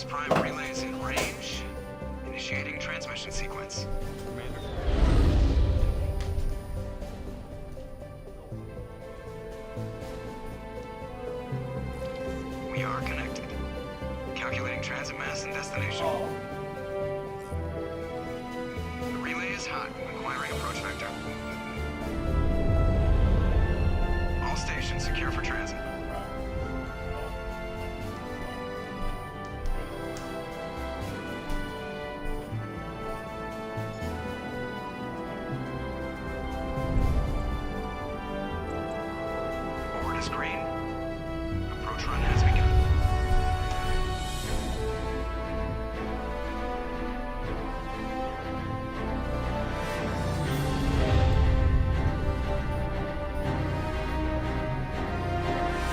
Prime relay is in range. Initiating transmission sequence. Commander. We are connected. Calculating transit mass and destination. The relay is hot, acquiring approach vector. All stations secure for transit. Board is green. Approach run has begun.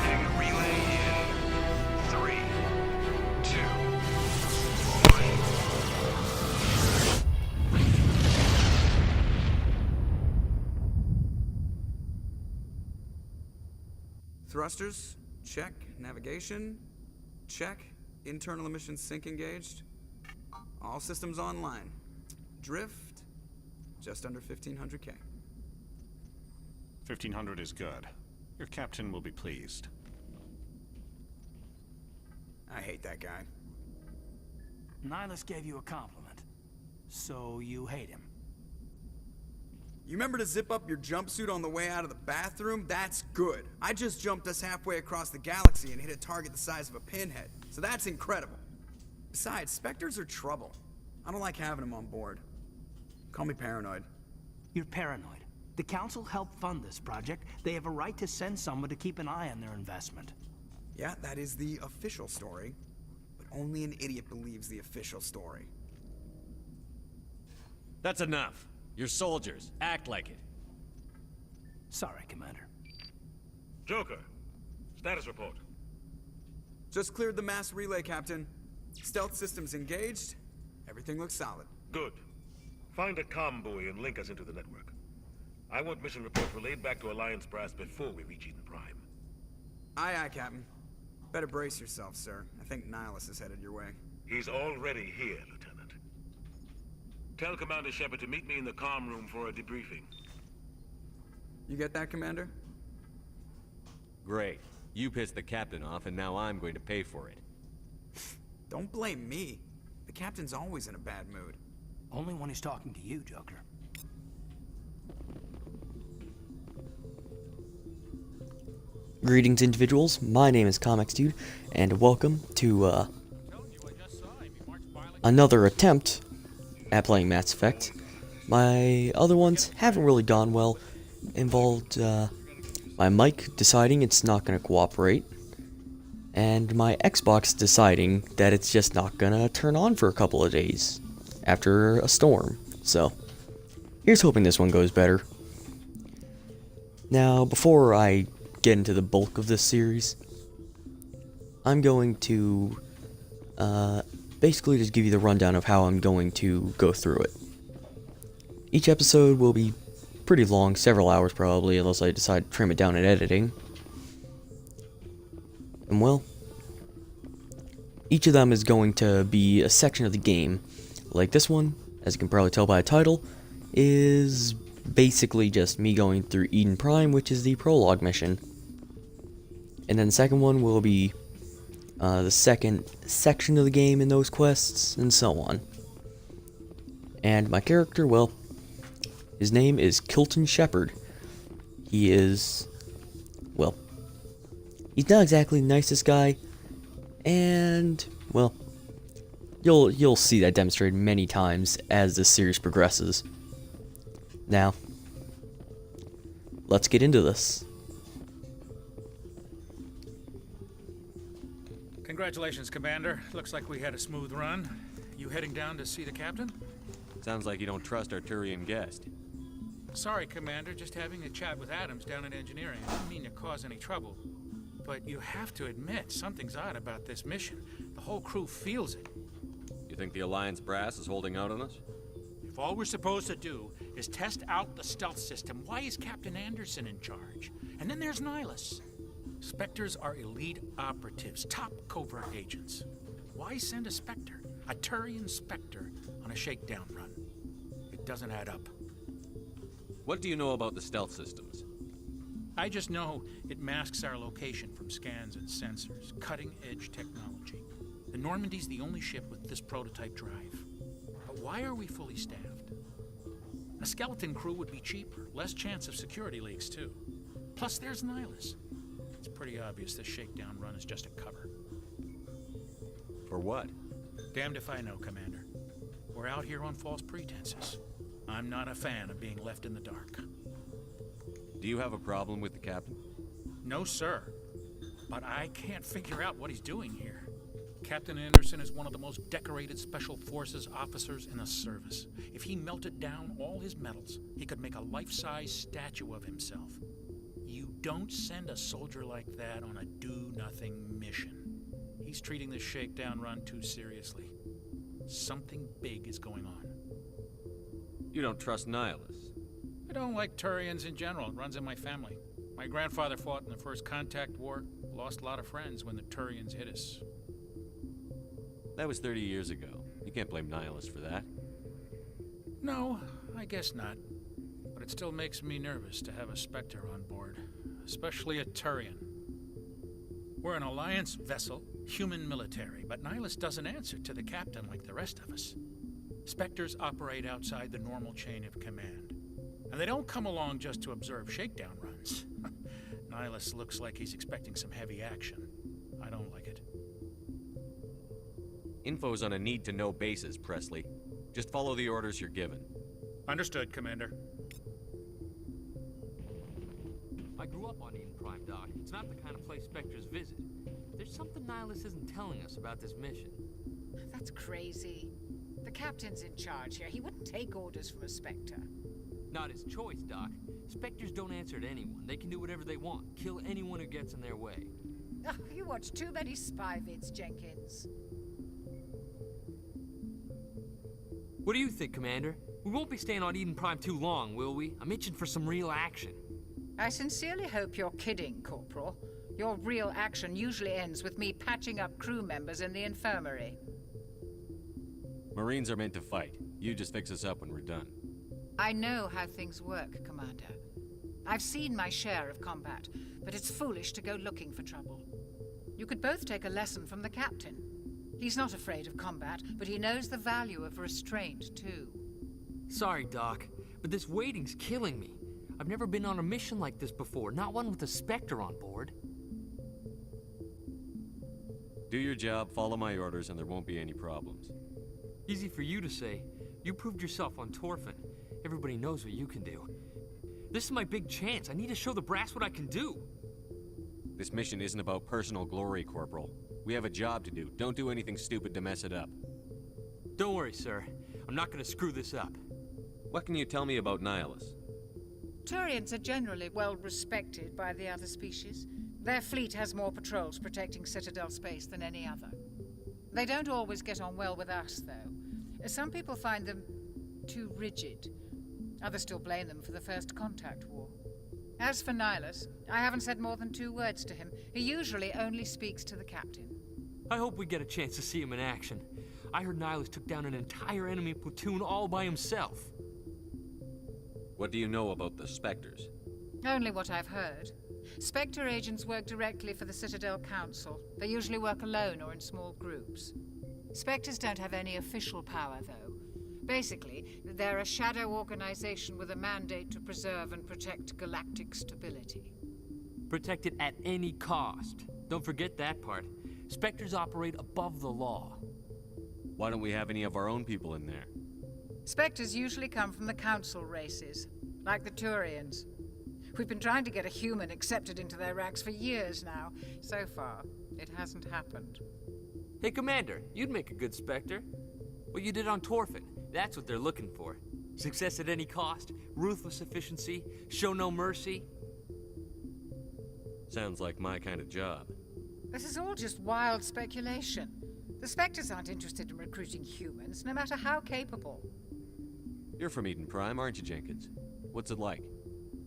Hitting the relay in 3, 2, 1. Thrusters, check. Navigation, check. Internal emissions sync engaged. All systems online. Drift, just under 1500K. 1500 is good. Your captain will be pleased. I hate that guy. Nihilus gave you a compliment, so you hate him. You remember to zip up your jumpsuit on the way out of the bathroom? That's good. I just jumped us halfway across the galaxy and hit a target the size of a pinhead, so that's incredible. Besides, Spectres are trouble. I don't like having them on board. Call me paranoid. You're paranoid. The Council helped fund this project. They have a right to send someone to keep an eye on their investment. Yeah, that is the official story, but only an idiot believes the official story. That's enough. You're soldiers. Act like it. Sorry, Commander. Joker, status report. Just cleared the mass relay, Captain. Stealth systems engaged. Everything looks solid. Good. Find a comm buoy and link us into the network. I want mission reports relayed back to Alliance brass before we reach Eden Prime. Aye, aye, Captain. Better brace yourself, sir. I think Nihilus is headed your way. He's already here, Lieutenant. Tell Commander Shepard to meet me in the comm room for a debriefing. You get that, Commander? Great. You pissed the captain off, and now I'm going to pay for it. Don't blame me. The Captain's always in a bad mood. Only when he's talking to you, Joker. Greetings, individuals. My name is Comics Dude, and welcome to another attempt at playing Mass Effect. My other ones haven't really gone well. Involved my mic deciding it's not going to cooperate, and my Xbox deciding that it's just not going to turn on for a couple of days after a storm. So, here's hoping this one goes better. Now, before I get into the bulk of this series, I'm going to basically just give you the rundown of how I'm going to go through it. Each episode will be pretty long, several hours probably, unless I decide to trim it down in editing. And well, each of them is going to be a section of the game. Like this one, as you can probably tell by the title, is basically just me going through Eden Prime, which is the prologue mission. And then the second one will be the second section of the game in those quests, and so on. And my character, well, his name is Kilton Shepard. He is, well, he's not exactly the nicest guy, and, well, you'll see that demonstrated many times as the series progresses. Now, let's get into this. Congratulations, Commander. Looks like we had a smooth run. You heading down to see the captain? Sounds like you don't trust our Turian guest. Sorry, Commander. Just having a chat with Adams down in engineering. I didn't mean to cause any trouble. But you have to admit, something's odd about this mission. The whole crew feels it. You think the Alliance brass is holding out on us? If all we're supposed to do is test out the stealth system, why is Captain Anderson in charge? And then there's Nihilus. Spectres are elite operatives, top covert agents. Why send a Spectre, a Turian Spectre, on a shakedown run? It doesn't add up. What do you know about the stealth systems? I just know it masks our location from scans and sensors. Cutting-edge technology. The Normandy's the only ship with this prototype drive. But why are we fully staffed? A skeleton crew would be cheaper, less chance of security leaks too. Plus there's Nihilus. It's pretty obvious this shakedown run is just a cover. For what? Damned if I know, Commander. We're out here on false pretenses. I'm not a fan of being left in the dark. Do you have a problem with the captain? No, sir. But I can't figure out what he's doing here. Captain Anderson is one of the most decorated Special Forces officers in the service. If he melted down all his medals, he could make a life-size statue of himself. You don't send a soldier like that on a do-nothing mission. He's treating this shakedown run too seriously. Something big is going on. You don't trust Nihilus? I don't like Turians in general. It runs in my family. My grandfather fought in the First Contact War, lost a lot of friends when the Turians hit us. That was 30 years ago. You can't blame Nihilus for that. No, I guess not. But it still makes me nervous to have a Spectre on board, especially a Turian. We're an Alliance vessel, human military, but Nihilus doesn't answer to the captain like the rest of us. Spectres operate outside the normal chain of command. And they don't come along just to observe shakedown runs. Nihilus looks like he's expecting some heavy action. I don't like it. Info's on a need-to-know basis, Presley. Just follow the orders you're given. Understood, Commander. I grew up on Eden Prime, Doc. It's not the kind of place Spectres visit. There's something Nihilus isn't telling us about this mission. That's crazy. The captain's in charge here. He wouldn't take orders from a Spectre. Not his choice, Doc. Spectres don't answer to anyone. They can do whatever they want. Kill anyone who gets in their way. Oh, you watch too many spy vids, Jenkins. What do you think, Commander? We won't be staying on Eden Prime too long, will we? I'm itching for some real action. I sincerely hope you're kidding, Corporal. Your real action usually ends with me patching up crew members in the infirmary. Marines are meant to fight. You just fix us up when we're done. I know how things work, Commander. I've seen my share of combat, but it's foolish to go looking for trouble. You could both take a lesson from the captain. He's not afraid of combat, but he knows the value of restraint, too. Sorry, Doc, but this waiting's killing me. I've never been on a mission like this before, not one with a Spectre on board. Do your job, follow my orders, and there won't be any problems. Easy for you to say. You proved yourself on Torfin. Everybody knows what you can do. This is my big chance. I need to show the brass what I can do. This mission isn't about personal glory, Corporal. We have a job to do. Don't do anything stupid to mess it up. Don't worry, sir. I'm not gonna screw this up. What can you tell me about Nihilus? Turians are generally well respected by the other species. Their fleet has more patrols protecting Citadel space than any other. They don't always get on well with us, though. Some people find them too rigid. Others still blame them for the First Contact War. As for Nihilus, I haven't said more than 2 words to him. He usually only speaks to the captain. I hope we get a chance to see him in action. I heard Nihilus took down an entire enemy platoon all by himself. What do you know about the Spectres? Only what I've heard. Spectre agents work directly for the Citadel Council. They usually work alone or in small groups. Spectres don't have any official power, though. Basically, they're a shadow organization with a mandate to preserve and protect galactic stability. Protect it at any cost. Don't forget that part. Spectres operate above the law. Why don't we have any of our own people in there? Spectres usually come from the Council races, like the Turians. We've been trying to get a human accepted into their ranks for years now. So far, it hasn't happened. Hey, Commander, you'd make a good Spectre. What you did on Torfin, that's what they're looking for. Success at any cost, ruthless efficiency, show no mercy. Sounds like my kind of job. This is all just wild speculation. The Spectres aren't interested in recruiting humans, no matter how capable. You're from Eden Prime, aren't you, Jenkins? What's it like?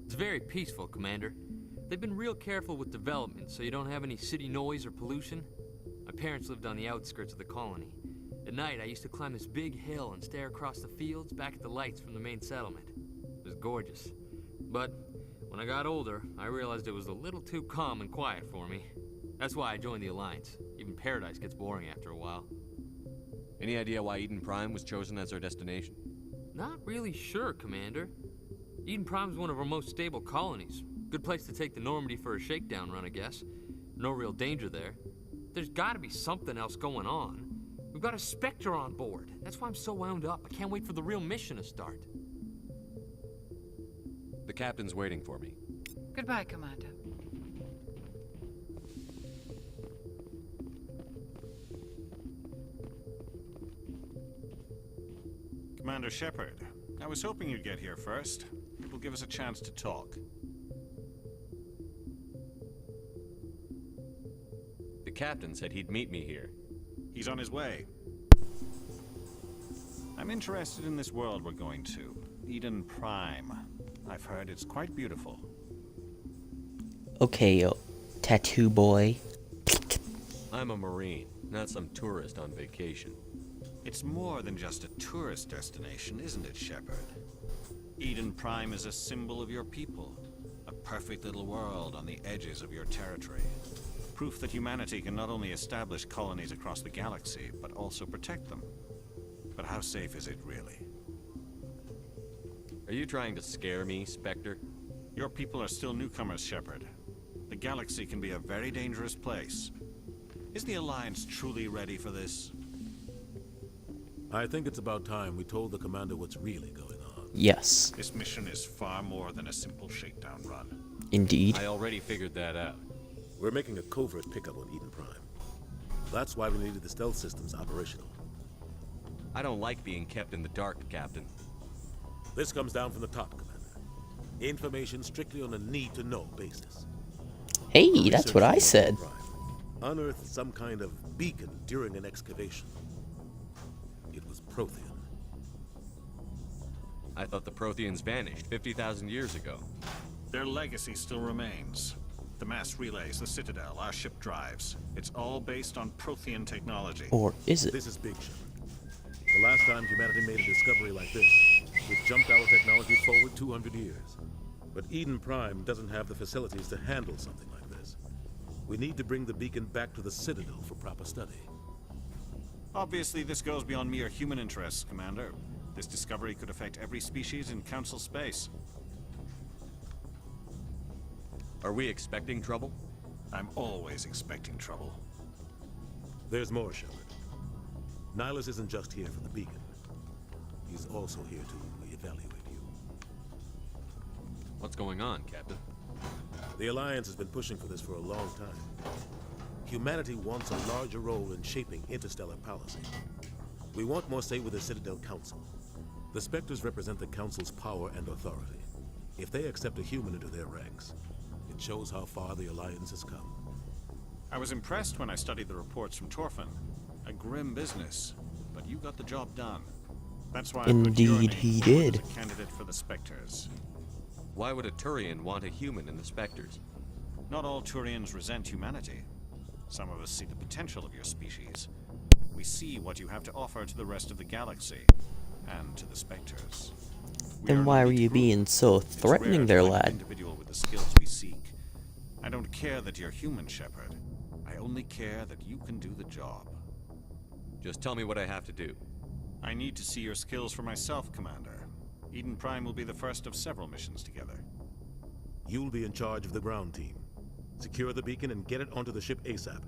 It's very peaceful, Commander. They've been real careful with development, so you don't have any city noise or pollution. A My parents lived on the outskirts of the colony. At night, I used to climb this big hill and stare across the fields back at the lights from the main settlement. It was gorgeous. But when I got older, I realized it was a little too calm and quiet for me. That's why I joined the Alliance. Even Paradise gets boring after a while. Any idea why Eden Prime was chosen as our destination? Not really sure, Commander. Eden Prime's one of our most stable colonies. Good place to take the Normandy for a shakedown run, I guess. No real danger there. There's gotta be something else going on. We've got a Spectre on board. That's why I'm so wound up. I can't wait for the real mission to start. The captain's waiting for me. Goodbye, Commander. Commander Shepard, I was hoping you'd get here first. It will give us a chance to talk. The captain said he'd meet me here. He's on his way. I'm interested in this world we're going to, Eden Prime. I've heard it's quite beautiful. Okay, tattoo boy. I'm a Marine, not some tourist on vacation. It's more than just a tourist destination, isn't it, Shepard? Eden Prime is a symbol of your people. A perfect little world on the edges of your territory. Proof that humanity can not only establish colonies across the galaxy, but also protect them. But how safe is it, really? Are you trying to scare me, Spectre? Your people are still newcomers, Shepard. The galaxy can be a very dangerous place. Is the Alliance truly ready for this? I think it's about time we told the commander what's really going on. Yes, This mission is far more than a simple shakedown run. indeed. I already figured that out. We're making a covert pickup on Eden Prime. That's why we needed the stealth systems operational. I don't like being kept in the dark, Captain. This comes down from the top, Commander. Information strictly on a need-to-know basis. Hey, that's what I said. Prime unearthed some kind of beacon during an excavation. It was Prothean. I thought the Protheans vanished 50,000 years ago. Their legacy still remains. The mass relays, the Citadel, our ship drives. It's all based on Prothean technology. Or is it? This is big, Shepard. The last time humanity made a discovery like this, it jumped our technology forward 200 years. But Eden Prime doesn't have the facilities to handle something like this. We need to bring the beacon back to the Citadel for proper study. Obviously, this goes beyond mere human interests, Commander. This discovery could affect every species in Council space. Are we expecting trouble? I'm always expecting trouble. There's more, Shepard. Nihilus isn't just here for the beacon. He's also here to evaluate you. What's going on, Captain? The Alliance has been pushing for this for a long time. Humanity wants a larger role in shaping interstellar policy. We want more say with the Citadel Council. The Spectres represent the Council's power and authority. If they accept a human into their ranks, it shows how far the Alliance has come. I was impressed when I studied the reports from Torfin. A grim business, but you got the job done. That's why I put your Indeed name he forward did. as a candidate for the Spectres. Why would a Turian want a human in the Spectres? Not all Turians resent humanity. Some of us see the potential of your species. We see what you have to offer to the rest of the galaxy, and to the Spectres. We are Then an why were elite you group. being so It's threatening rare to there, find an lad? individual with the skills we seek. I don't care that you're human, Shepard. I only care that you can do the job. Just tell me what I have to do. I need to see your skills for myself, Commander. Eden Prime will be the first of several missions together. You'll be in charge of the ground team. Secure the beacon and get it onto the ship ASAP.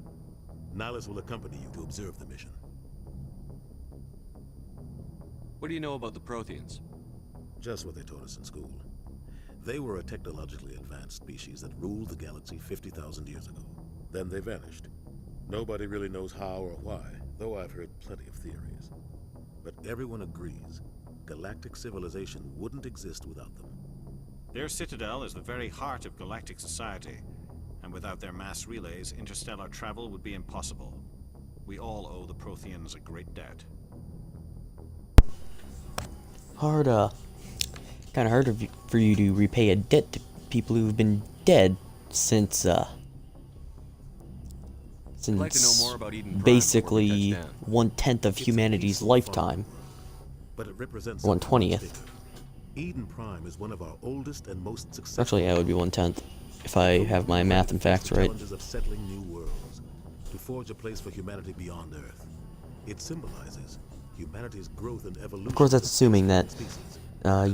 Nihilus will accompany you to observe the mission. What do you know about the Protheans? Just what they taught us in school. They were a technologically advanced species that ruled the galaxy 50,000 years ago. Then they vanished. Nobody really knows how or why, though I've heard plenty of theories. But everyone agrees, galactic civilization wouldn't exist without them. Their citadel is the very heart of galactic society, and without their mass relays, interstellar travel would be impossible. We all owe the Protheans a great debt. Kinda hard for you to repay a debt to people who've been dead since I'd like to know since more about Eden Prime basically before we touch down. 1/10 of It's a humanity's peaceful lifetime. But it represents 1/20th. something much bigger. Eden Prime is one of our oldest and most successful. Actually, yeah, it would be 1/10 if I have my math and facts right. Challenges of settling new worlds, to forge a place for humanity beyond Earth. It symbolizes humanity's growth and evolution. Of course, that's assuming that species.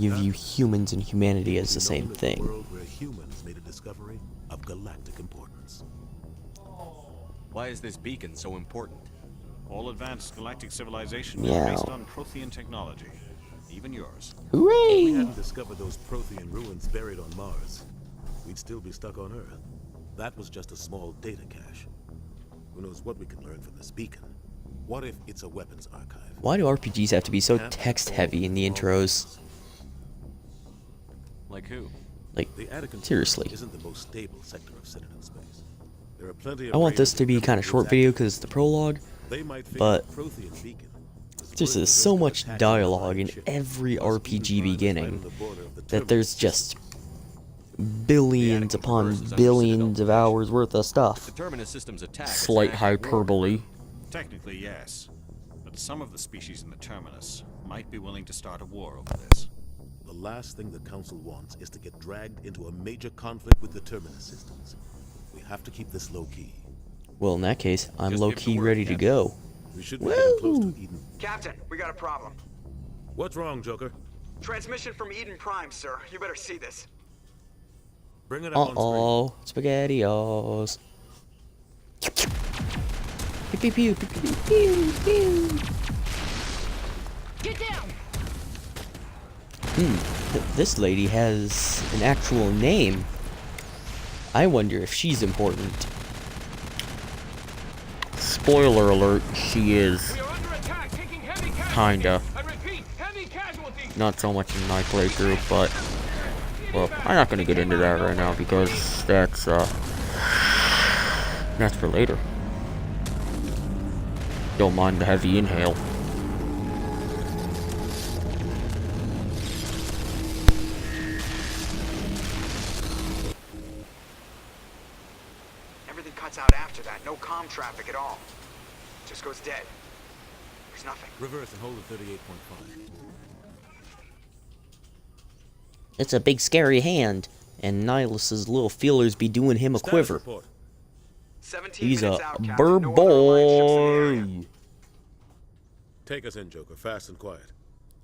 you view humans and humanity as the Known same as a thing. world where humans made a discovery of galactic importance. Why is this beacon so important? All advanced galactic civilizations Meow. are based on Prothean technology. Even yours. If we Hooray! hadn't discovered those Prothean ruins buried on Mars, we'd still be stuck on Earth. That was just a small data cache. Who knows what we can learn from this beacon? What if it's a weapons archive? Why do RPGs have to be so text-heavy in the intros? Like who? Like, The Attican seriously. isn't the most stable sector of Citadel space. There are plenty of I want this to be raiders kind of short video because it's the prologue, they might think but the Prothean beacon is there's worth the so risk of much attacking dialogue in the ship. every Plus, Eden RPG Prime is right beginning on the border of the that there's terminus just billions upon billions of hours worth of stuff. The Terminus system's attack. is Slight an act of war. hyperbole. Technically, yes. But some of the species in the Terminus might be willing to start a war over this. The last thing the Council wants is to get dragged into a major conflict with the Terminus systems. We have to keep this low-key. Well, in that case, I'm Just give low-key the word, ready to Captain. go. We should be getting close Woo! to Eden. Captain, we got a problem. What's wrong, Joker? Transmission from Eden Prime, sir. You better see this. Bring it up on screen. Uh-oh, SpaghettiOs. Pew pew pew pew pew pew pew. Get down! This lady has an actual name. I wonder if she's important. Spoiler alert, she is. We are under attack, taking heavy casualties. Kinda. I repeat, heavy casualties. Not so much in my playthrough, but well, I'm not gonna get into that right now because that's for later. Don't mind the heavy inhale. Everything cuts out after that. No comm traffic at all. Just goes dead. There's nothing. Reverse and hold at 38.5. It's a big scary hand, and Nihilus's little feelers be doing him a Status quiver. report. 17 He's a minutes out, Captain. bird No other Alliance ships in the area. boy. Take us in, Joker, fast and quiet.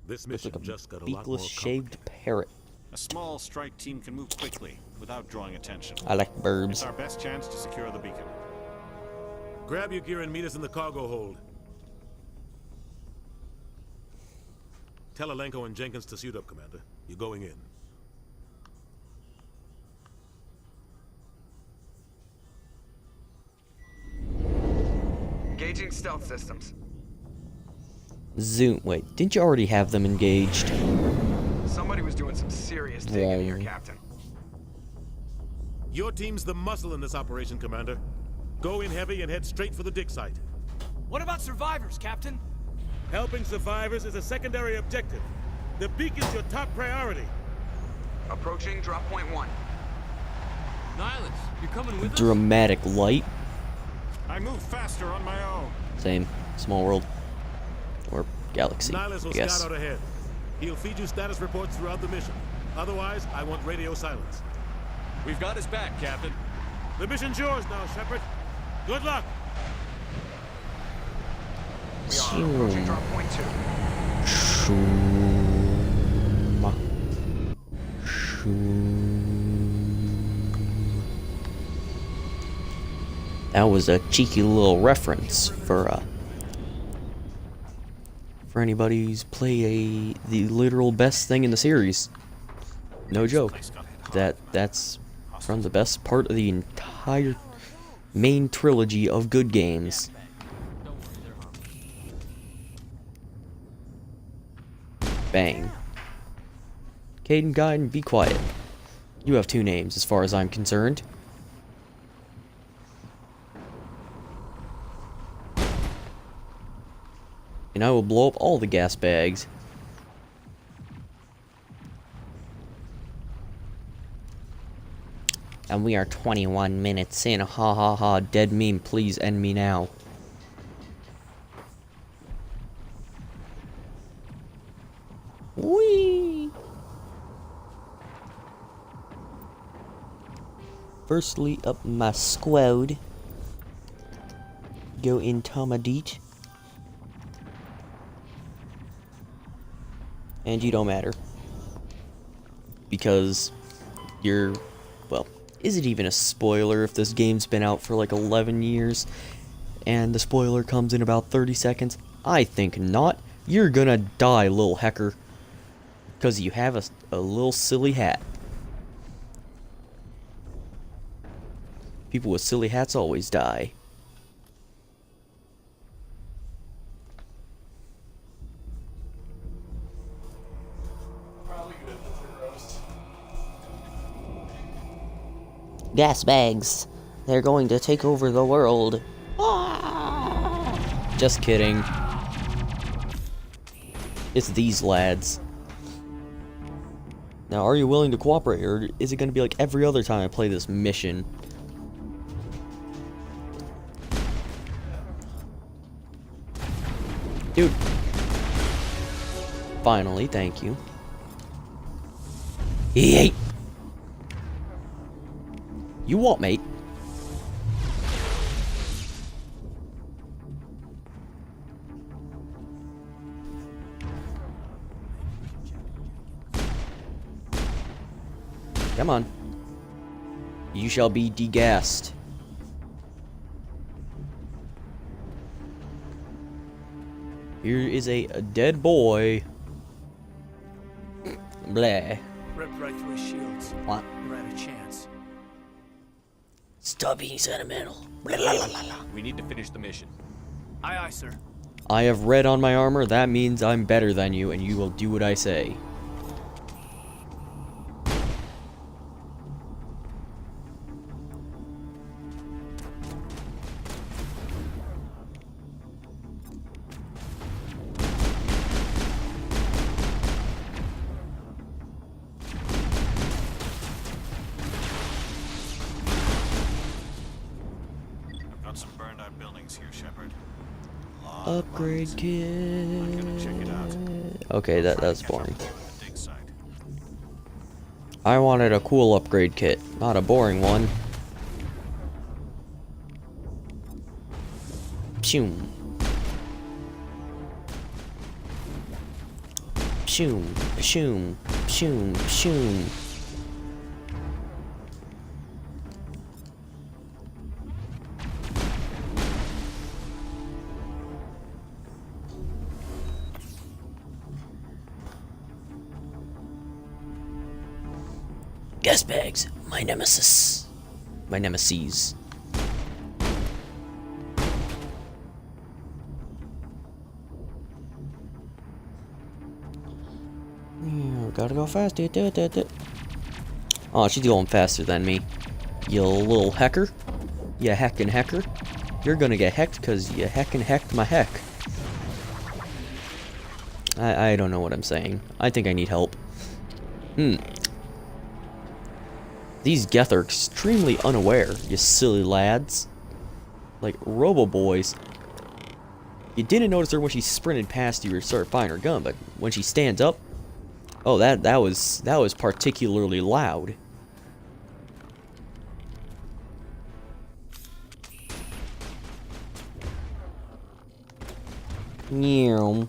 This Looks mission like a just got a lot more beakless shaved parrot. A small strike team can move quickly without drawing attention. I like It's birds. our best chance to secure the beacon. complicated. Grab your gear and meet us in the cargo hold. Tell Alenko and Jenkins to suit up, Commander. You're going in. Engaging stealth systems. Zoom. Wait, didn't you already have them engaged? Somebody was doing some serious digging here, Wrong. Captain. Your team's the muscle in this operation, Commander. Go in heavy and head straight for the dig site. What about survivors, Captain? Helping survivors is a secondary objective. The beacon's your top priority. Approaching drop point 1. Nihilus, you're coming with us? Dramatic light. I move faster on my own. Same. Small world. Or galaxy, Nihilus will I guess. scout out ahead. He'll feed you status reports throughout the mission. Otherwise, I want radio silence. We've got his back, Captain. The mission's yours now, Shepard. Good luck. We are approaching drop point 2. Shoom. That was a cheeky little reference for anybody who's played the literal best thing in the series. No joke. That's from the best part of the entire main trilogy of good games. Don't worry, they're harmless. Bang. Caden, Gaiden, be quiet. You have two names as far as I'm concerned. And I will blow up all the gas bags. I'm And we are 21 minutes in. Ha ha ha. Dead meme, please end me now. Whee! Firstly, up my squad. Go in Tomadit. And you don't matter. Because you're, well, is it even a spoiler if this game's been out for like 11 years and the spoiler comes in about 30 seconds? I think not. You're gonna die, little hecker. Because you have a little silly hat. People with silly hats always die. Gas bags. They're going to take over the world. Ah! Just kidding. It's these lads. Now, are you willing to cooperate, or is it going to be like every other time I play this mission? Dude. Finally, thank you. Yeet! You what, mate? Come on. You shall be degassed. Here is a dead boy. Blah. Ripped right through his shields. What? You're out of chance. Stop being sentimental. We need to finish the mission. Aye, aye, sir. I have red on my armor. That means I'm better than you, and you will do what I say. Got some burned out buildings here, Shepard. Upgrade kit. I'm gonna check it out. Okay, that's boring. Dig site. I wanted a cool upgrade kit, not a boring one. Pshum. Pshum, pshum, pshum, pshum. Gas bags, my nemesis. My nemesis. Gotta go fast. Oh, she's going faster than me. You little hecker. You heckin' hecker. You're gonna get hecked because you heckin' hecked my heck. I don't know what I'm saying. I think I need help. These Geth are extremely unaware, you silly lads. Like, Robo-Boys. You didn't notice her when she sprinted past you or started firing her gun, but when she stands up, oh, that was particularly loud. Meow.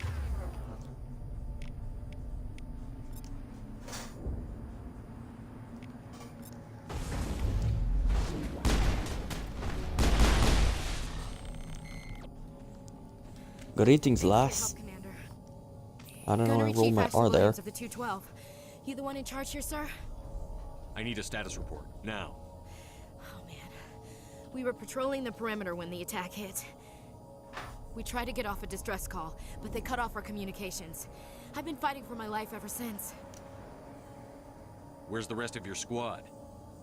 Greetings, lass. I don't know where I rolled my R there. Of the 212. You the one in charge here, sir? I need a status report, now. Oh, man. We were patrolling the perimeter when the attack hit. We tried to get off a distress call, but they cut off our communications. I've been fighting for my life ever since. Where's the rest of your squad?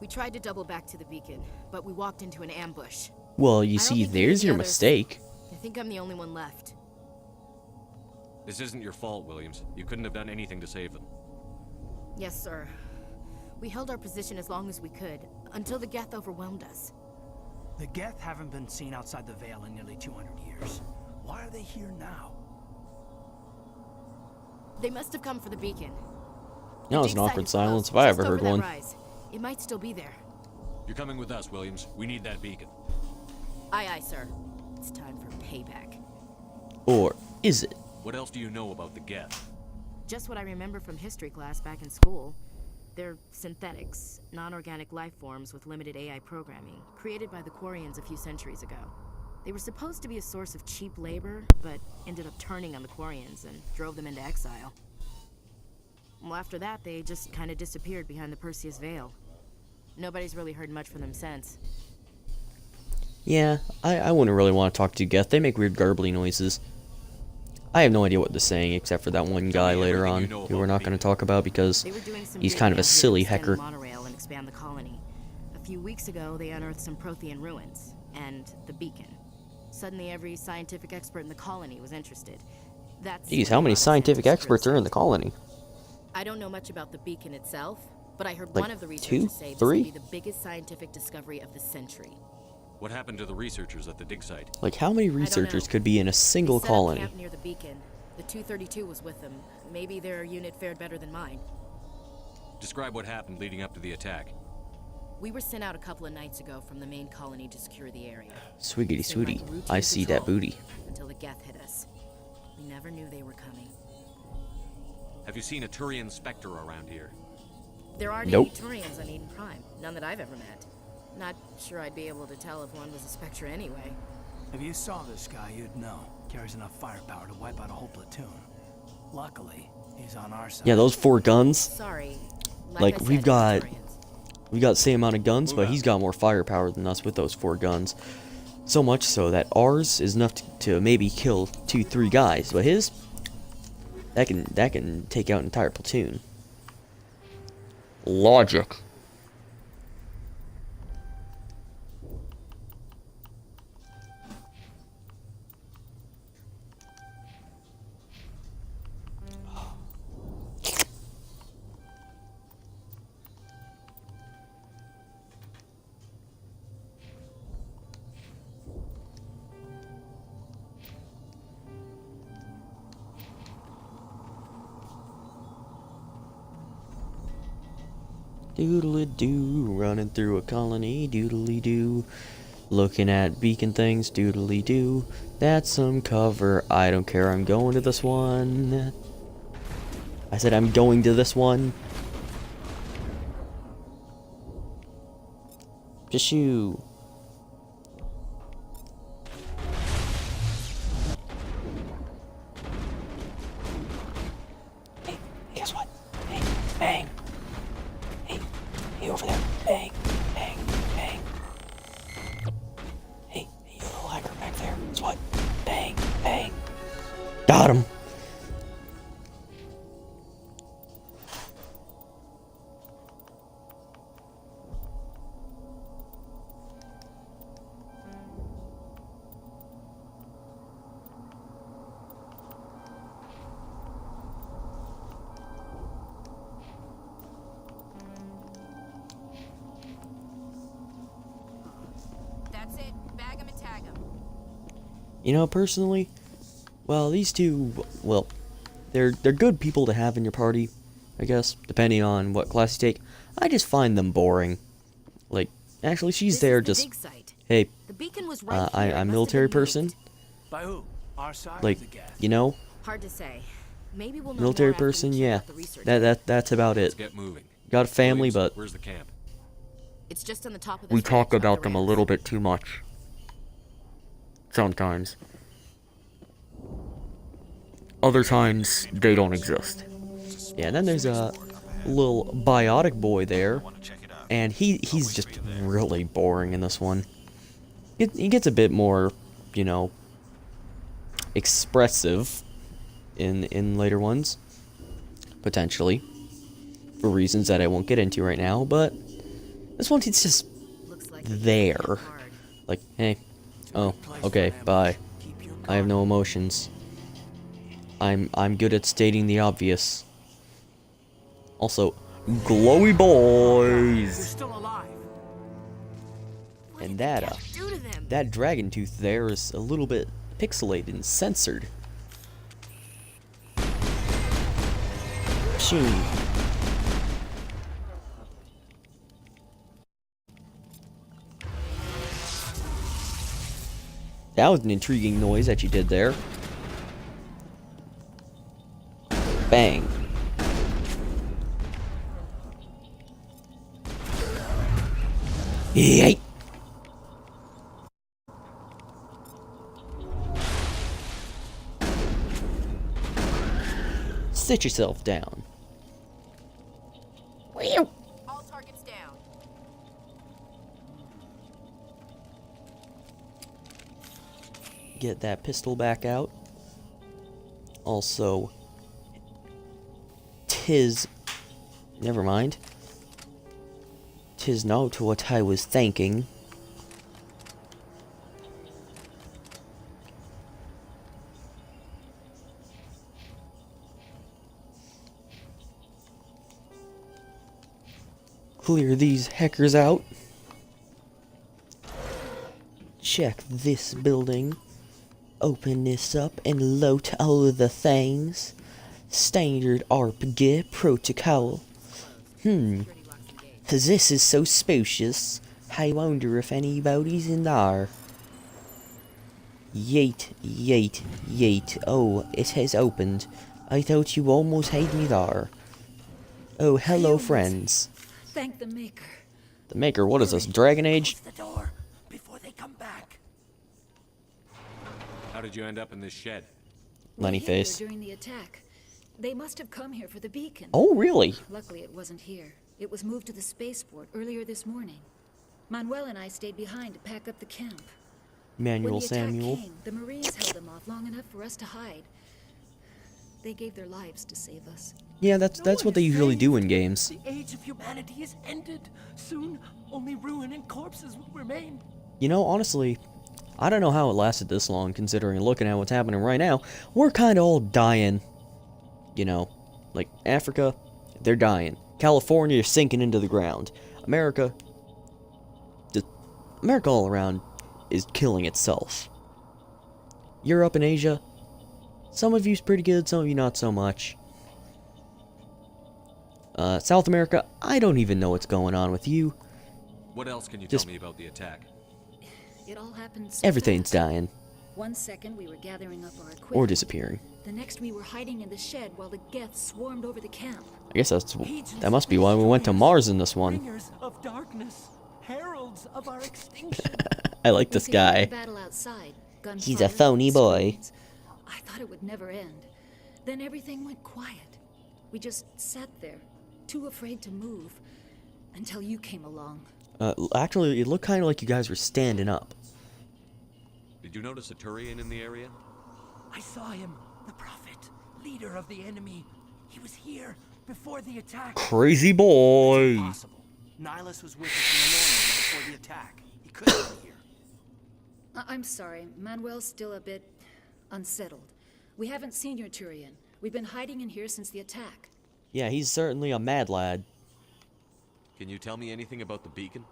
We tried to double back to the beacon, but we walked into an ambush. Well, you I don't see, think there's any your others- mistake. I think I'm the only one left. This isn't your fault, Williams. You couldn't have done anything to save them. Yes, sir. We held our position as long as we could, Until the Geth overwhelmed us. The Geth haven't been seen outside the Veil in nearly 200 years. Why are they here now? They must have come for the beacon. That was an awkward silence if I ever heard one. It might still be there. You're coming with us, Williams. We need that beacon. Aye, aye, sir. It's time for payback. Or is it? What else do you know about the Geth? Just what I remember from history class back in school. They're synthetics, non-organic life forms with limited AI programming, created by the Quarians a few centuries ago. They were supposed to be a source of cheap labor, but ended up turning on the Quarians and drove them into exile. Well, after that, they just kind of disappeared behind the Perseus Veil. Nobody's really heard much from them since. Yeah, I wouldn't really want to talk to Geth. They make weird garbly noises. I have no idea what they're saying except for that one guy later on who we're not going to talk about because he's kind of a silly hacker. Monorail and expand the colony. A few weeks ago, they unearthed some Prothean ruins and the beacon. Suddenly, every scientific expert in the colony was interested. Geez, how many scientific experts are in the colony? I don't know much about the beacon itself, but I heard Like one of the researchers say this three? could be the biggest scientific discovery of the century. What happened to the researchers at the dig site? Like, how many researchers know. could be in a single They set up colony? camp near the beacon. The 232 was with them. Maybe their unit fared better than mine. Describe what happened leading up to the attack. We were sent out a couple of nights ago from the main colony to secure the area. Swiggity Seemed like swooty. routine I see that patrol booty. Until the Geth hit us. We never knew they were coming. Have you seen a Turian Spectre around here? There aren't Nope. any Turians on Eden Prime. None that I've ever met. Not sure I'd be able to tell if one was a Spectre anyway. If you saw this guy, you'd know. Carries enough firepower to wipe out a whole platoon. Luckily, he's on our side. Yeah, those 4 guns. Sorry. Like, I said, we've got Turians. the same amount of guns, but he's got more firepower than us with those 4 guns. So much so that ours is enough to maybe kill 2-3 guys, but his that can take out an entire platoon. Logic. Doodly-doo, running through a colony, doodly-doo. Looking at beacon things, doodly-doo. That's some cover, I don't care, I'm going to this one. I said I'm going to this one. Pshoo. Hey, guess what? Hey, bang. Hey, over there. Bang, bang, bang. Hey, you little hacker back there. Guess what? Bang, bang. Got him. That's it. Bag 'em and tag 'em. You know, personally, well, these two, well, they're good people to have in your party, I guess, depending on what class you take. I just find them boring. Like, actually, she's This there is the just, dig site. hey, The beacon was right here. It I'm a must have military been moved. person. By who? Our side Like, or the Geth? you know, Hard to say. Maybe we'll know military more after we person, check yeah. out the research. That's about Let's it. get moving. Got a family, Williams, but where's the camp? It's just on the top of the we ridge, talk up about the them a ramp. little bit too much. Sometimes. Other times, they don't exist. Yeah, and then there's a little biotic boy there, and he's just really boring in this one. He gets a bit more, you know, expressive in later ones, potentially, for reasons that I won't get into right now, but this one, he's just Looks like there. hard. Like, hey, oh, okay, bye. I have no emotions. I'm good at stating the obvious. Also, glowy You're boys. still alive. And that, Do to them. that dragon tooth there is a little bit pixelated and censored. Pshoo. That was an intriguing noise that you did there. Bang. Yay! Sit yourself down. All targets down. Get that pistol back out. Also, never mind. 'Tis not what I was thinking. Clear these hackers out. Check this building. Open this up and load all of the things. Standard ARP-GIT protocol. This is so spacious. I wonder if anybody's in there. Yeet, yeet, yeet. Oh, it has opened. I thought you almost had me there. Oh, hello, friends. Thank the Maker. The Maker, what is this, Dragon Age? The door before they come back. How did you end up in this shed? Lenny face. During the attack. They must have come here for the beacon. Oh, really? Luckily, it wasn't here. It was moved to the spaceport earlier this morning. Manuel and I stayed behind to pack up the camp. Manuel when the Samuel. attack came, the Marines held them off long enough for us to hide. They gave their lives to save us. Yeah, that's what they usually do in games. The age of humanity is ended. Soon, only ruin and corpses will remain. You know, honestly, I don't know how it lasted this long, considering looking at what's happening right now. We're kind of all dying. You know, like Africa, they're dying. California is sinking into the ground. America all around is killing itself. Europe and Asia, some of you's pretty good, some of you not so much. South America, I don't even know what's going on with you. What else can you Just- tell me about the attack? It all happened so Everything's fast. dying. 1 second we were gathering up our equipment. Or disappearing. The next we were hiding in the shed while the Geth swarmed over the camp. I guess that must be why we went to Mars in this one. Bringers of darkness, heralds of our extinction. I like We this could hear the guy. battle outside. He's a Gunfire, phony boy. screams. I thought it would never end. Then everything went quiet. We just sat there, too afraid to move, until you came along. Actually, it looked kind of like you guys were standing up. Did you notice a Turian in the area? I saw him, the prophet, leader of the enemy. He was here before the attack. Crazy boy. Impossible. Nihilus was with us in the morning before the attack. He couldn't be here. I'm sorry, Manuel's still a bit unsettled. We haven't seen your Turian. We've been hiding in here since the attack. Yeah, he's certainly a mad lad. Can you tell me anything about the beacon?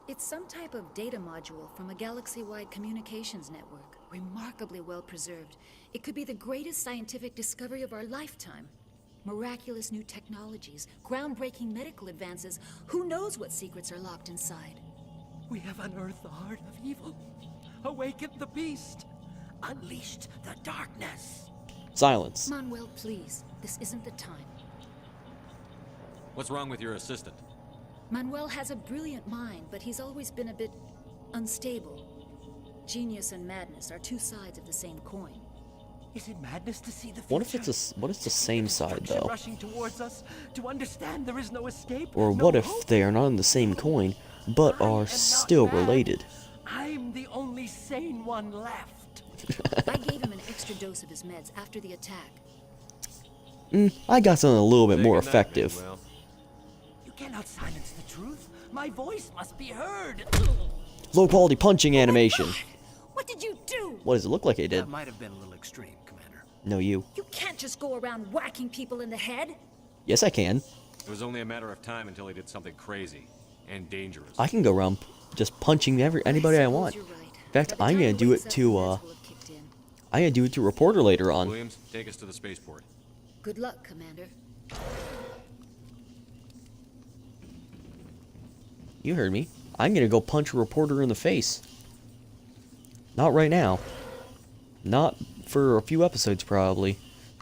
It's some type of data module from a galaxy-wide communications network. Remarkably well preserved. It could be the greatest scientific discovery of our lifetime. Miraculous new technologies, groundbreaking medical advances. Who knows what secrets are locked inside? We have unearthed the heart of evil, awakened the beast, unleashed the darkness. Silence. Manuel, please. This isn't the time. What's wrong with your assistant? Manuel has a brilliant mind, but he's always been a bit unstable. Genius and madness are two sides of the same coin. Is it madness to see the future? What if it's the same side Destruction though? rushing towards us to understand there is no escape. Or no what if hope? they are not on the same coin, but I am are not still mad. related? I'm the only sane one left. I gave him an extra dose of his meds after the attack. I got something a little bit more Taking that, effective. Manuel. You cannot silence the truth. My voice must be heard. Low quality punching animation. What did you do? What does it look like it did? That might have been a little extreme, Commander. No, you. You can't just go around whacking people in the head. Yes, I can. It was only a matter of time until he did something crazy and dangerous. I can go around just punching anybody I want. In fact, I'm gonna do it to Reporter later on. Williams, take us to the spaceport. Good luck, Commander. You heard me. I'm gonna go punch a reporter in the face. Not right now. Not for a few episodes, probably.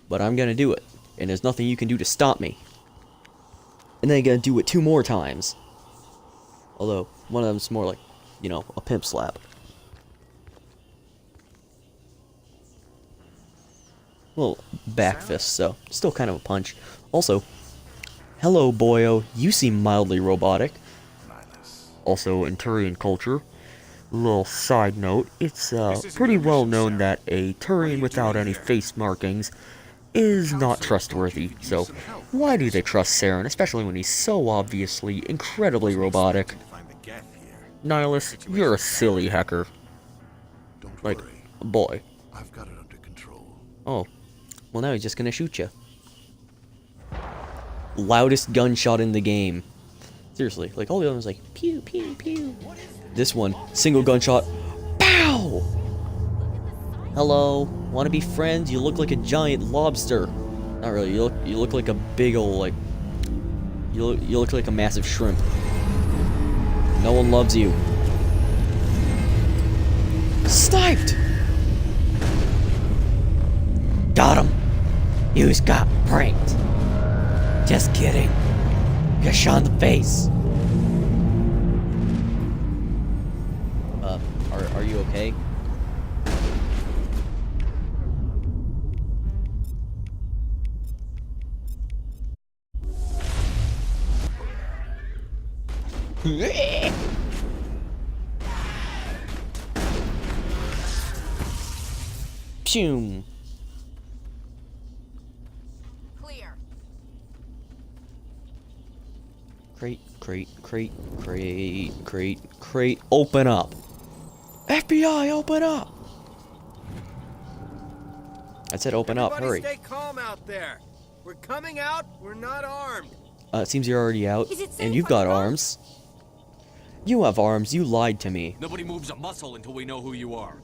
But I'm gonna do it. And there's nothing you can do to stop me. And then I'm gonna do it 2 more times. Although, one of them's more like, you know, a pimp slap. Little back fist, so still kind of a punch. Also, hello, boyo. You seem mildly robotic. Also, in Turian culture, little side note, it's pretty well known that a Turian without any face markings is not trustworthy. So, why do they trust Saren, especially when he's so obviously incredibly robotic? Nihilus, you're a silly hacker. Like, boy. I've got it under control. Oh. Well, now he's just gonna shoot you. Loudest gunshot in the game. Seriously, like all the other ones, like pew pew pew. This one, single gunshot, pow! Hello, wanna be friends? You look like a giant lobster. Not really. You look like a big ol' like. You look like a massive shrimp. No one loves you. Sniped. Got him. You just got pranked. Just kidding. Got shot in the face. Are you okay? Pshum. Crate, open up. FBI, open up. I said open up, hurry. Stay calm out there. We're coming out, we're not armed. It seems you're already out, and you've got arms. You have arms, you lied to me. Nobody moves a muscle until we know who you are.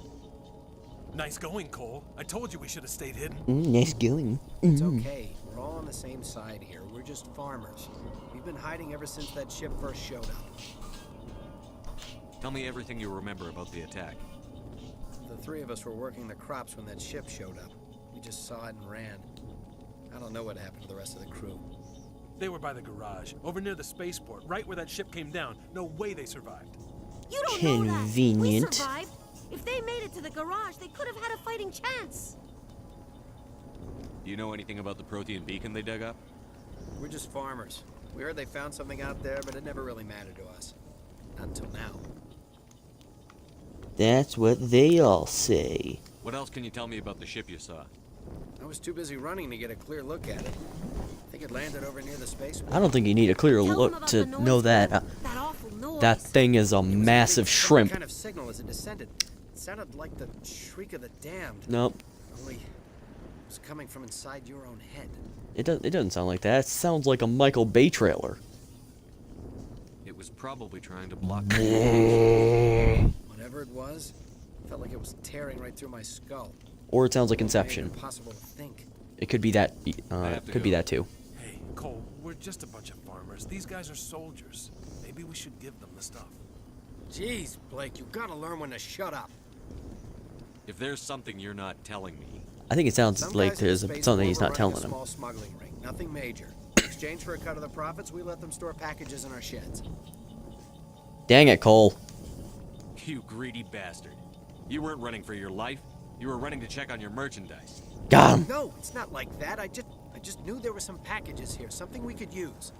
Nice going, Cole. I told you we should have stayed hidden. Nice going. It's okay. We're all on the same side here. We're just farmers. We've been hiding ever since that ship first showed up. Tell me everything you remember about the attack. The 3 of us were working the crops when that ship showed up. We just saw it and ran. I don't know what happened to the rest of the crew. They were by the garage, over near the spaceport, right where that ship came down. No way they survived. You don't know that. Convenient. We survived. If they made it to the garage, they could have had a fighting chance. Do you know anything about the Protean beacon they dug up? We're just farmers. We heard they found something out there, but it never really mattered to us. Not until now. That's what they all say. What else can you tell me about the ship you saw? I was too busy running to get a clear look at it. I think it landed over near the spaceport. I don't think you need a clear look to know that. That thing is a massive shrimp. What kind of signal as it descended? It sounded like the shriek of the damned. Nope. Only it was coming from inside your own head. It doesn't sound like that. It sounds like a Michael Bay trailer. It was probably trying to block. Whatever it was, it felt like it was tearing right through my skull. Or it sounds like Inception. Impossible to think. It could be that. Could be that too. Hey, Cole, we're just a bunch of farmers. These guys are soldiers. Maybe we should give them the stuff. Jeez, Blake, you gotta learn when to shut up. If there's something you're not telling me. I think it sounds like there's something he's not telling him. Small smuggling ring, nothing major. In exchange for a cut of the profits, we let them store packages in our sheds. Dang it, Cole. You greedy bastard. You weren't running for your life. You were running to check on your merchandise. Got him. No, it's not like that. I just knew there were some packages here, something we could use.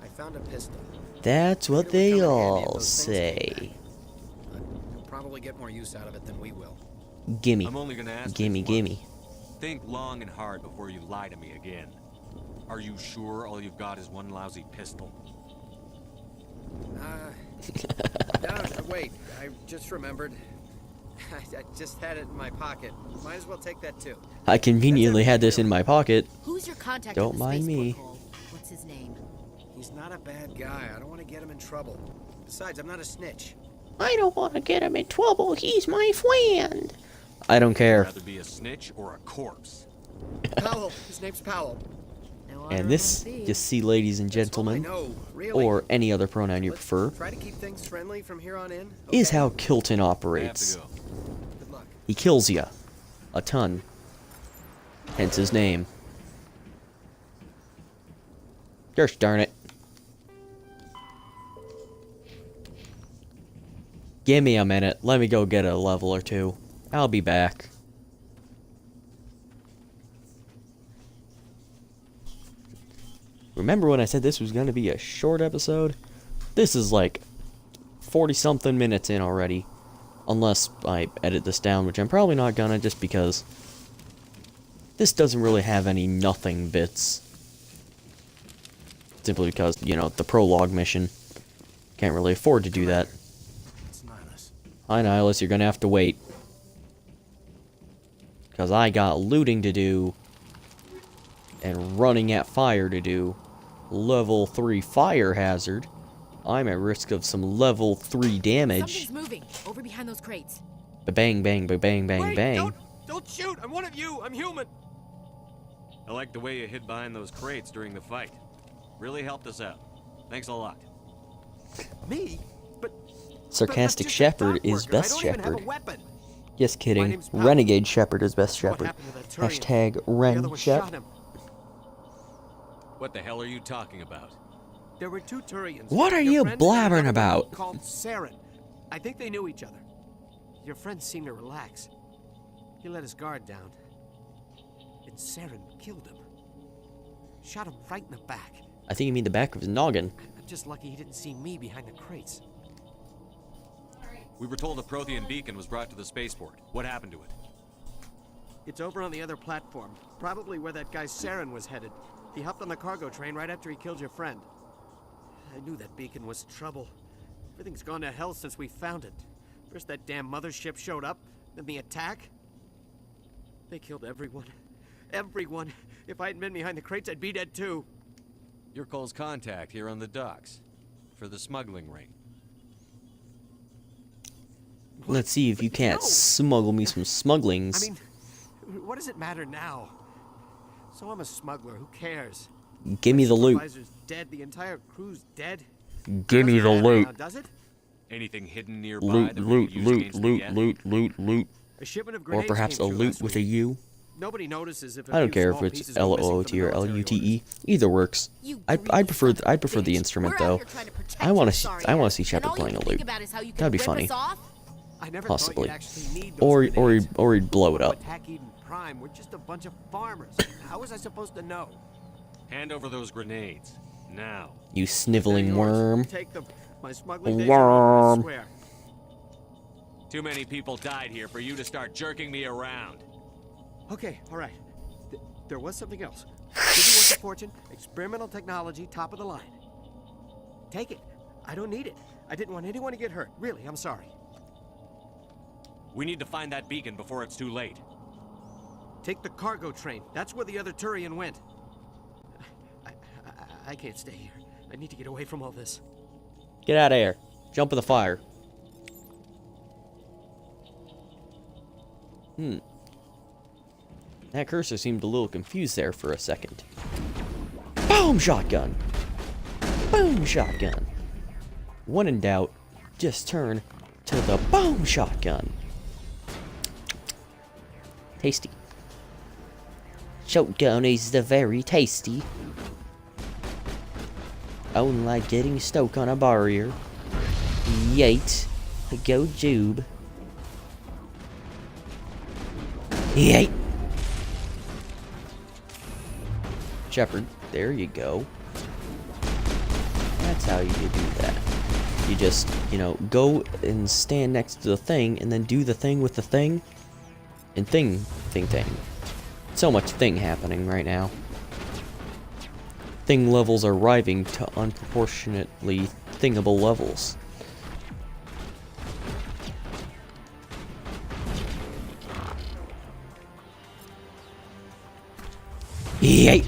I found a pistol. That's what they all say. You'll probably get more use out of it than we will. Gimme. I'm only gonna ask Gimme. Think long and hard before you lie to me again. Are you sure all you've got is one lousy pistol? No, wait. I just remembered. I just had it in my pocket. Might as well take that too. I conveniently had this in my pocket. Who's your contact? Don't mind me. What's his name? He's not a bad guy. I don't want to get him in trouble. Besides, I'm not a snitch. I don't want to get him in trouble. He's my friend. I don't care. Rather be a snitch or a corpse. Powell. His name's Powell. And this, you see, ladies and gentlemen, really. or any other pronoun you prefer, Try to keep things friendly from here on in. is how Kilton operates. He kills ya. A ton. Hence his name. Gosh darn it. Give me a minute. Let me go get a level or two. I'll be back. Remember when I said this was going to be a short episode? This is like 40-something minutes in already. Unless I edit this down, which I'm probably not gonna, just because this doesn't really have any nothing bits. Simply because, you know, the prologue mission. Can't really afford to do that. Hi, Nihilus, you're gonna have to wait. Because I got looting to do, and running at fire to do. Level 3 fire hazard. I'm at risk of some level 3 damage. Something's moving over behind those crates. Ba-bang, bang, ba-bang, bang, Wait, bang. Don't shoot! I'm one of you! I'm human! I like the way you hid behind those crates during the fight. Really helped us out. Thanks a lot. Me? Sarcastic Shepherd is best Shepherd. Yes, kidding. Renegade Shepherd is best Shepherd. Hashtag Ren Shep. What the hell are you talking about? There were 2 Turians. What are you blabbering about? Called Saren. I think they knew each other. Your friend seemed to relax. He let his guard down. And Saren killed him. Shot him right in the back. I think you mean the back of his noggin. I'm just lucky he didn't see me behind the crates. We were told a Prothean beacon was brought to the spaceport. What happened to it? It's over on the other platform. Probably where that guy Saren was headed. He hopped on the cargo train right after he killed your friend. I knew that beacon was trouble. Everything's gone to hell since we found it. First that damn mothership showed up, then the attack. They killed everyone. Everyone. If I hadn't been behind the crates, I'd be dead too. Your call's contact here on the docks. For the smuggling ring. Let's see if you can't smuggle me some smugglings. I mean, what does it matter now? So I'm a smuggler. Who cares? Give me the loot. Supervisor's dead. The entire crew's dead. Give me the loot. Now, does it? Anything hidden nearby? Loot, that we could use against the Geth? loot. A shipment of Or grenades perhaps a came through loot last with a week. U. Nobody notices if I don't care if it's L-O-O-T or L-U-T-E. Either works. I prefer the instrument though. I want to see Shepard playing a lute. That'd be funny. Possibly. Or he'd blow it up. Attack Eden Prime. We're just a bunch of farmers. How was I supposed to know? Hand over those grenades. Now. You sniveling worm. Take them. My smuggling days are over, I swear. Too many people died here for you to start jerking me around. Okay, all right. There was something else. Could be worth a fortune. Experimental technology, top of the line. Take it. I don't need it. I didn't want anyone to get hurt. Really, I'm sorry. We need to find that beacon before it's too late. Take the cargo train. That's where the other Turian went. I can't stay here. I need to get away from all this. Get out of here. Jump in the fire. That cursor seemed a little confused there for a second. Boom shotgun! Boom shotgun! When in doubt, just turn to the boom shotgun. Tasty. Shotgun is the very tasty. I don't like getting stuck on a barrier. Yeet. Go Jube. Yeet. Shepard, there you go. That's how you do that. You just, go and stand next to the thing, and then do the thing with the thing. And thing. So much thing happening right now. Thing levels are arriving to unproportionately thingable levels. Yay!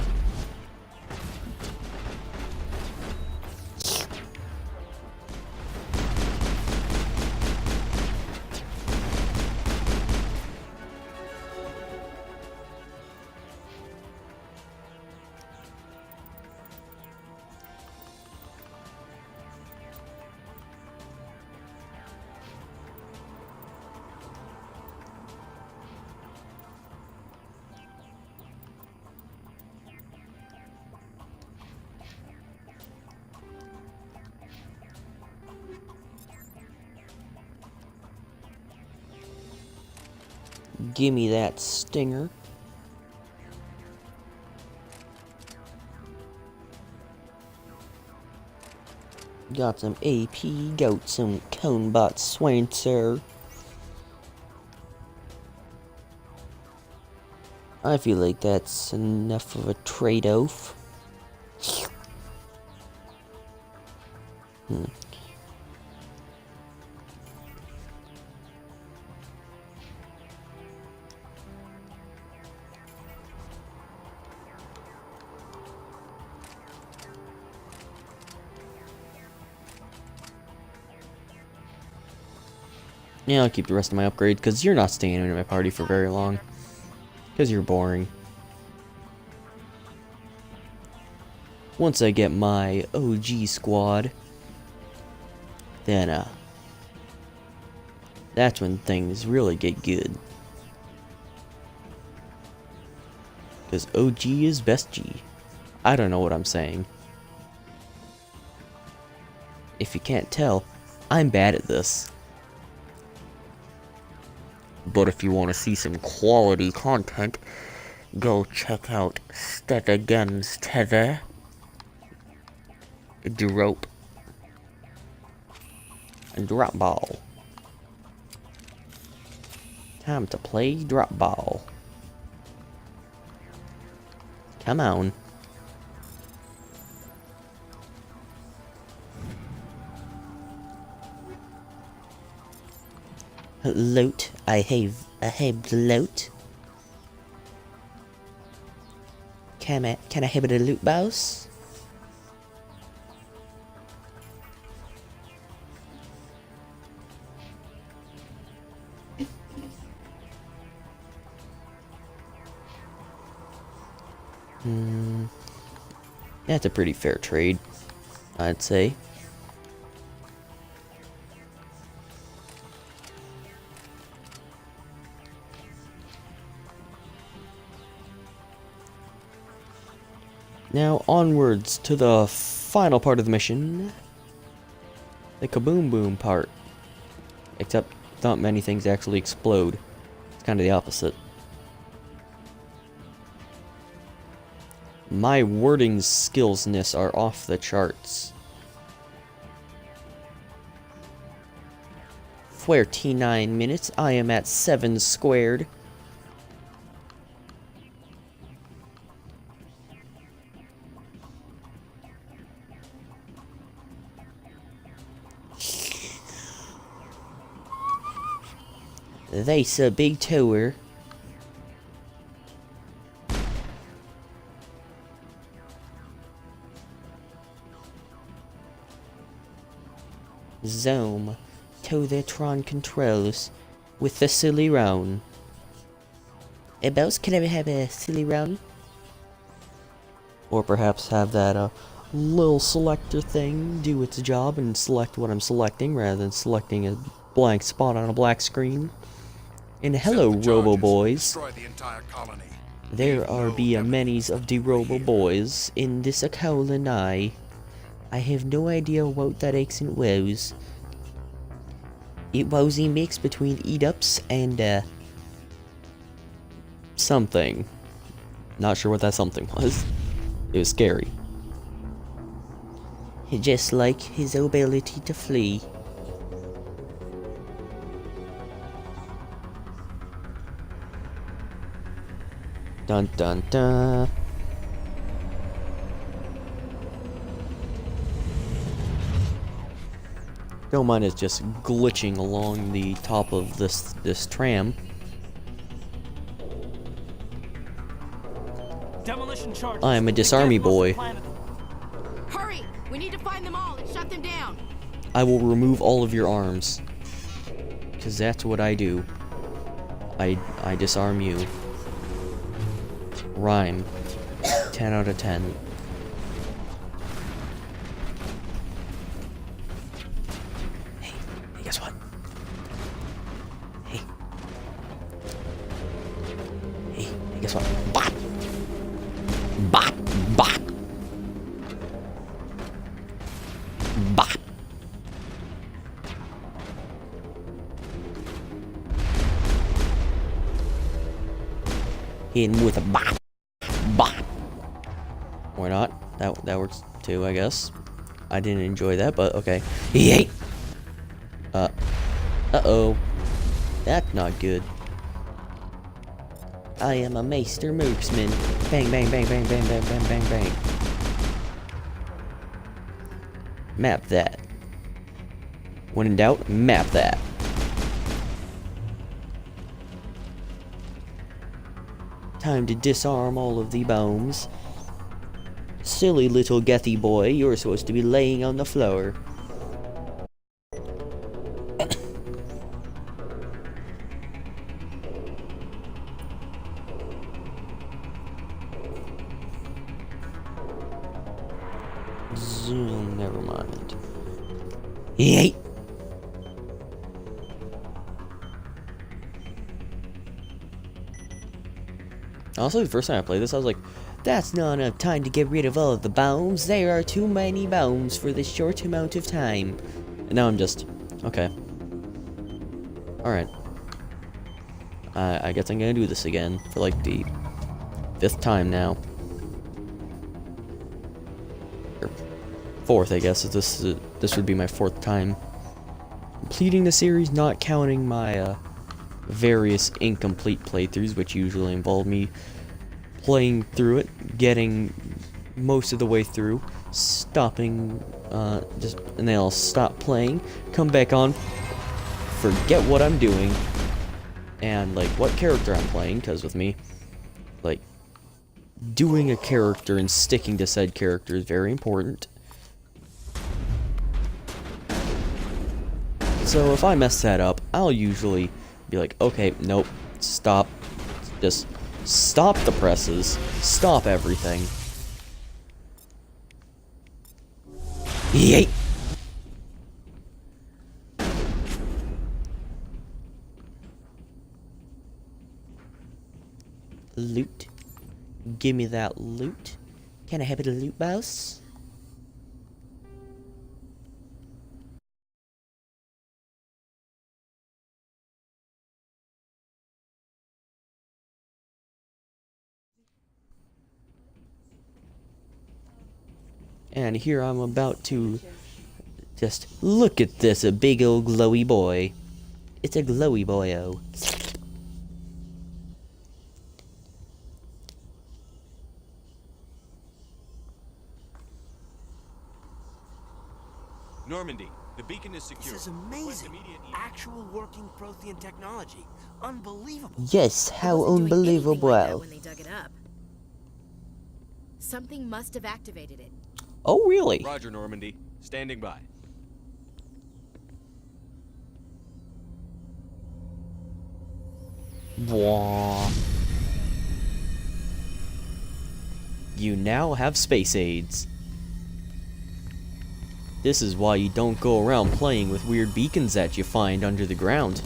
Gimme that stinger. Got some AP, got some Conebot Swancer. I feel like that's enough of a trade-off. Yeah, I'll keep the rest of my upgrades, because you're not staying in my party for very long. Because you're boring. Once I get my OG squad, then, that's when things really get good. Because OG is best G. I don't know what I'm saying. If you can't tell, I'm bad at this. But if you want to see some quality content, go check out Steady Guns Tether. Drop. And drop ball. Time to play drop ball. Come on. Loot. I have loot. Can I have a loot, boss? That's a pretty fair trade, I'd say. Now onwards to the final part of the mission, the kaboom boom part. Except not many things actually explode. It's kind of the opposite. My wording skillsness are off the charts. 49 minutes, I am at 7 squared. That's a big tower. Zoom to the Tron controls with the silly round. Boss, can I have a silly round? Or perhaps have that little selector thing do its job and select what I'm selecting rather than selecting a blank spot on a black screen. And hello, Robo Boys. There are be a many's of the Robo Boys in this colony. I have no idea what that accent was. It was a mix between eat-ups and, something. Not sure what that something was. It was scary. Just like his ability to flee. Dun dun dun. Don't mind it's just glitching along the top of this tram. Demolition charges. I am a disarmy boy. Hurry! We need to find them all and shut them down. I will remove all of your arms. Cause that's what I do. I disarm you. Rhyme. 10 out of 10. Hey, guess what? Hey, guess what? Bop! Bop! Bop! Bop! Hit him with a bop. Bop. Or not. That works too, I guess. I didn't enjoy that, but okay. Yeet! Uh-oh. That's not good. I am a Maester Mooksman. Bang, bang, bang, bang, bang, bang, bang, bang, bang. Map that. When in doubt, map that. Time to disarm all of the bombs. Silly little Gethy boy, you're supposed to be laying on the floor. Zoom, never mind. Yeet! Honestly, the first time I played this, I was like, that's not enough time to get rid of all of the bombs. There are too many bombs for this short amount of time. And now I'm just, okay. Alright. I guess I'm gonna do this again for like the 5th time now. Or 4th, I guess. This would be my 4th time completing the series, not counting my various incomplete playthroughs, which usually involve me playing through it, getting most of the way through, stopping, and then I'll stop playing, come back on, forget what I'm doing, and, like, what character I'm playing, because with me, like, doing a character and sticking to said character is very important. So if I mess that up, I'll usually be like, okay, nope, stop, just stop the presses, stop everything. Yeet! Loot. Give me that loot. Can I have it a loot, boss? And here I'm about to just look at this, a big old glowy boy. It's a glowy boyo. Normandy, the beacon is secure. This is amazing. Actual working Prothean technology. Unbelievable. Yes, how It wasn't doing anything like that unbelievable. when they dug it up. Something must have activated it. Oh, really? Roger, Normandy. Standing by. Wah. You now have space aids. This is why you don't go around playing with weird beacons that you find under the ground.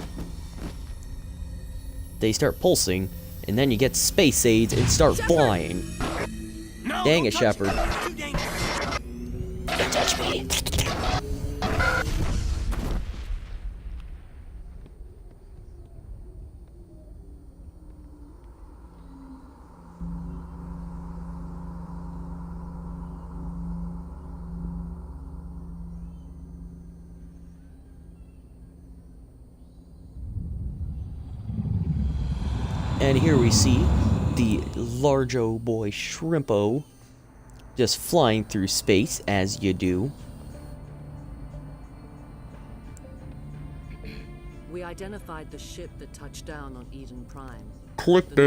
They start pulsing, and then you get space aids and start flying. No, Dang it, Shepard. Don't touch me. And here we see the large-o boy Shrimpo just flying through space, as you do. We identified the ship that touched down on Eden Prime. Clickbait!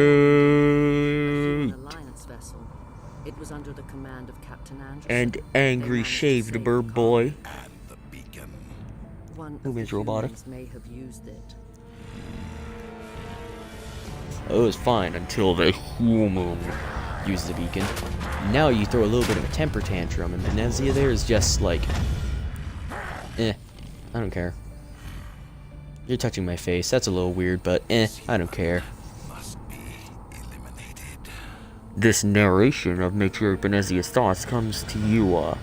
An Alliance vessel. It was under the command of Captain Anderson. And angry shaved bird boy. One Who of the is robotic? humans may have used it. It was fine until the human used the beacon. Now you throw a little bit of a temper tantrum, and Venezia there is just like, I don't care. You're touching my face. That's a little weird, but I don't care. This narration of Matriarch Venezia's thoughts comes to you,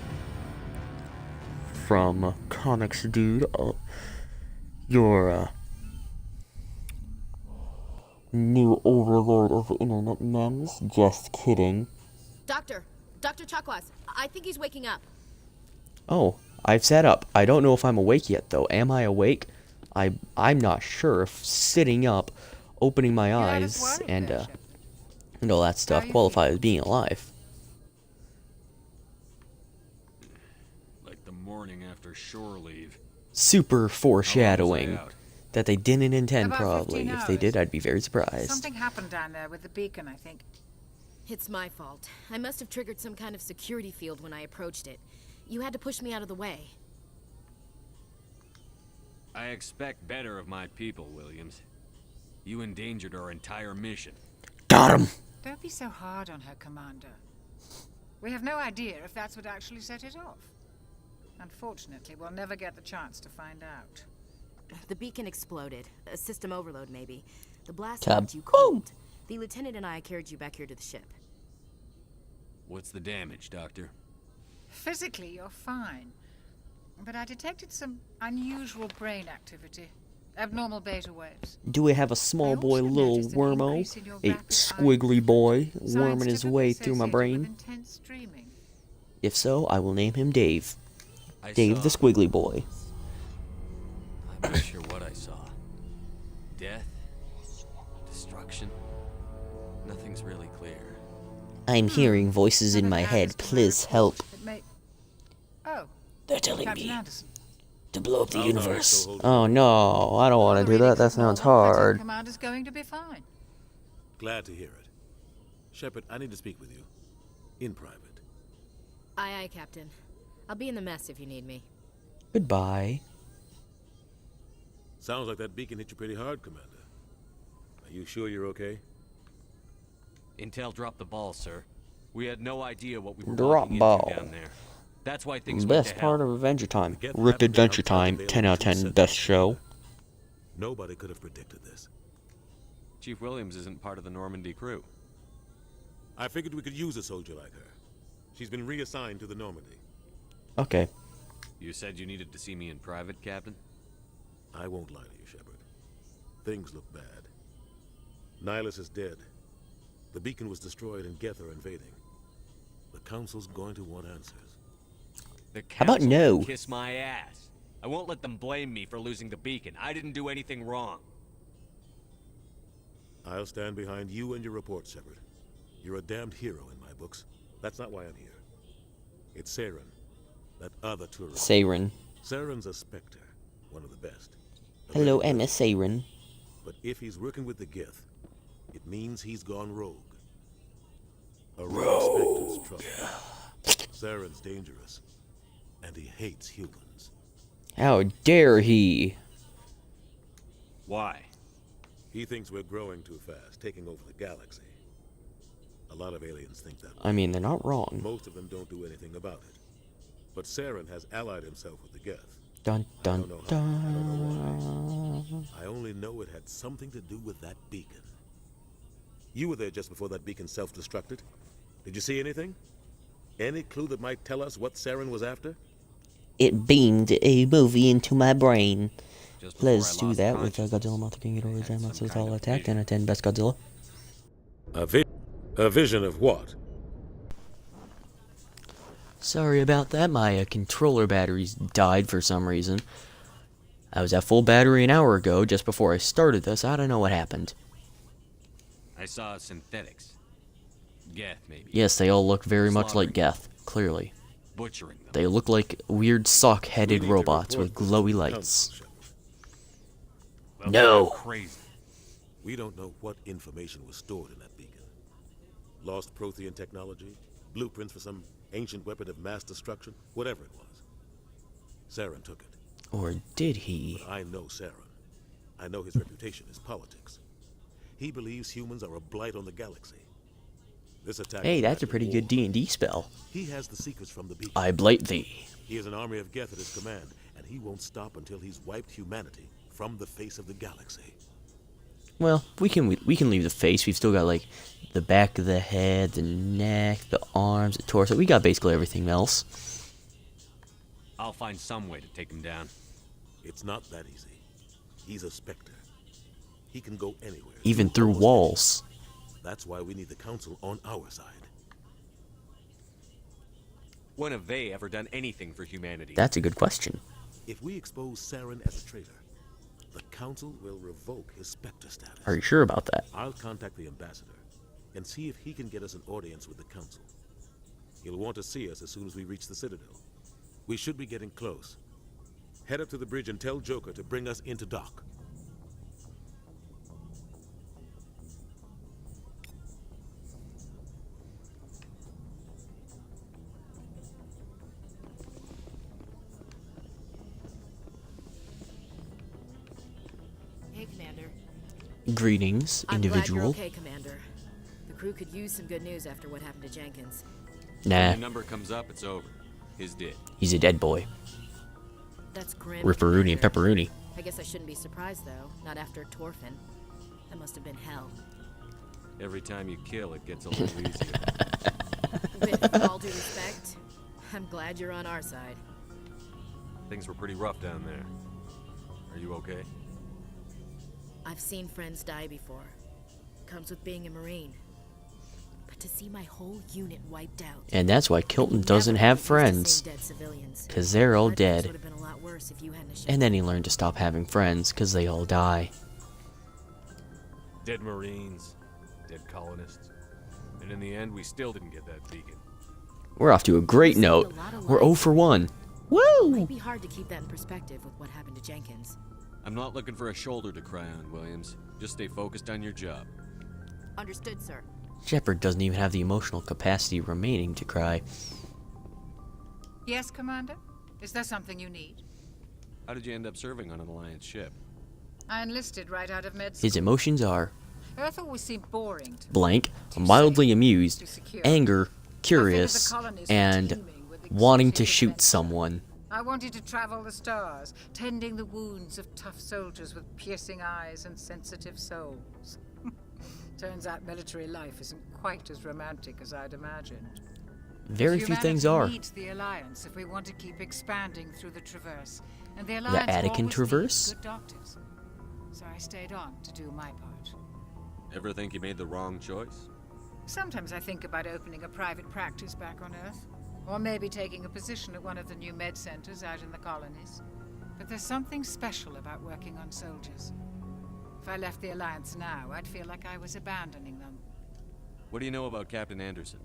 from Comics Dude, your new overlord of the internet memes. Just kidding. Dr. Chakwas, I think he's waking up. Oh, I've sat up. I don't know if I'm awake yet, though. Am I awake? I'm not sure if sitting up, opening my eyes, and all that stuff qualify as being alive. Like the morning after shore leave. Super foreshadowing that they didn't intend, About probably. 15 If they did, I'd be very surprised. Something happened down there with the beacon, I think. It's my fault. I must have triggered some kind of security field when I approached it. You had to push me out of the way. I expect better of my people, Williams. You endangered our entire mission. Got him! Don't be so hard on her, Commander. We have no idea if that's what actually set it off. Unfortunately, we'll never get the chance to find out. The beacon exploded. A system overload, maybe. The blast Kaboom! left you cold. The lieutenant and I carried you back here to the ship. What's the damage, Doctor? Physically, you're fine. But I detected some unusual brain activity. Abnormal beta waves. Do we have a small boy, little wormo? A squiggly boy worming his way through my brain? If so, I will name him Dave. Dave the Squiggly Boy. I'm not sure what I saw. Death? Destruction? Nothing's really clear. I'm hearing voices in my head. Please help. Oh, they're telling Captain me Anderson. to blow up the universe. Oh no, I don't want to do that. That sounds hard. Commander's going to be fine. Glad to hear it. Shepard, I need to speak with you. In private. Aye, aye, Captain. I'll be in the mess if you need me. Goodbye. Sounds like that beacon hit you pretty hard, Commander. Are you sure you're okay? Intel dropped the ball, sir. We had no idea what we were Drop walking ball. into down there. That's why things went Best to part hell. of Adventure Time. Ripped Adventure Time. 10 out of 10. Best show. Nobody could have predicted this. Chief Williams isn't part of the Normandy crew. I figured we could use a soldier like her. She's been reassigned to the Normandy. Okay. You said you needed to see me in private, Captain? I won't lie to you, Shepard. Things look bad. Nihilus is dead. The beacon was destroyed and Geth are invading. The Council's going to want answers. The How about Council no? can kiss my ass. I won't let them blame me for losing the beacon. I didn't do anything wrong. I'll stand behind you and your report, Shepard. You're a damned hero in my books. That's not why I'm here. It's Saren, that other tourist. Saren. Saren's a Spectre, one of the best. Hello, MS Saren. But if he's working with the Geth, it means he's gone rogue. A rogue Spectre's trouble. Saren's dangerous, and he hates humans. How dare he? Why? He thinks we're growing too fast, taking over the galaxy. A lot of aliens think that way. I mean, they're not wrong. Most of them don't do anything about it. But Saren has allied himself with the Geth. Dun dun I don't know how. dun. I don't know why. I only know it had something to do with that beacon. You were there just before that beacon self-destructed. Did you see anything? Any clue that might tell us what Saren was after? It beamed a movie into my brain. Just before Let's I do lost that with consciousness, Godzilla Monster King Ghidorah had some Monsters kind All of Attack. 10 out of 10 Best Godzilla. A vision of what? Sorry about that. My controller batteries died for some reason. I was at full battery an hour ago, just before I started this. I don't know what happened. I saw synthetics. Geth, maybe. Yes, they all look very much like Slaughtering. Geth, clearly. Butchering them. They look like weird sock-headed We need to robots with report this to glowy the lights. Council, Shepard. They'll No. think I'm crazy. We don't know what information was stored in that beacon. Lost Prothean technology, blueprints for some ancient weapon of mass destruction, whatever it was. Saren took it. Or did he? But I know Saren. I know his reputation is politics. He believes humans are a blight on the galaxy. This attack. Hey, is that's a an pretty act good of war. D&D spell. He has the secrets from the beacon. I blight thee. He has an army of Geth at his command, and he won't stop until he's wiped humanity from the face of the galaxy. Well, we can leave the face. We've still got like the back of the head, the neck, the arms, the torso. We got basically everything else. I'll find some way to take him down. It's not that easy. He's a Spectre. he can go anywhere. Even through walls. That's why we need the Council on our side. When have they ever done anything for humanity? That's a good question. If we expose Saren as a traitor, the Council will revoke his Spectre status. Are you sure about that? I'll contact the ambassador and see if he can get us an audience with the Council. He'll want to see us as soon as we reach the Citadel. We should be getting close. Head up to the bridge and tell Joker to bring us into dock. Hey, Commander. Greetings, individual. I'm glad you're okay, Commander. The crew could use some good news after what happened to Jenkins. When Nah, the number comes up, it's over. His dead. he's a dead boy. That's grim. Ripperoonie and Commander. pepperoonie. I guess I shouldn't be surprised, though. Not after Torfin. That must have been hell. Every time you kill, it gets a little easier. With all due respect, I'm glad you're on our side. Things were pretty rough down there. Are you okay? I've seen friends die before. Comes with being a Marine. But to see my whole unit wiped out. And that's why Kilton doesn't have friends. Dead civilians. Because they're all Our things dead. would have been a lot worse if you hadn't have And then he learned to stop having friends because they all die. Dead Marines, dead colonists. And in the end, we still didn't get that beacon. We're off to a great note. We're 0 for 1. Woo! Might be hard to keep that in perspective with what happened to Jenkins. I'm not looking for a shoulder to cry on, Williams. Just stay focused on your job. Understood, sir. Shepard doesn't even have the emotional capacity remaining to cry. Yes, Commander? Is there something you need? How did you end up serving on an Alliance ship? I enlisted right out of med school. His emotions are Earth always seemed boring to me. blank, mildly amused, too secure. anger, curious, and wanting to shoot someone. I wanted to travel the stars, tending the wounds of tough soldiers with piercing eyes and sensitive souls. Turns out military life isn't quite as romantic as I'd imagined. Very few things are. Humanity needs the Alliance if we want to keep expanding through the Traverse, and the The Alliance Attican always needs Traverse? good doctors. So I stayed on to do my part. Ever think you made the wrong choice? Sometimes I think about opening a private practice back on Earth, or maybe taking a position at one of the new med centers out in the colonies. But there's something special about working on soldiers. If I left the Alliance now, I'd feel like I was abandoning them. What do you know about Captain Anderson?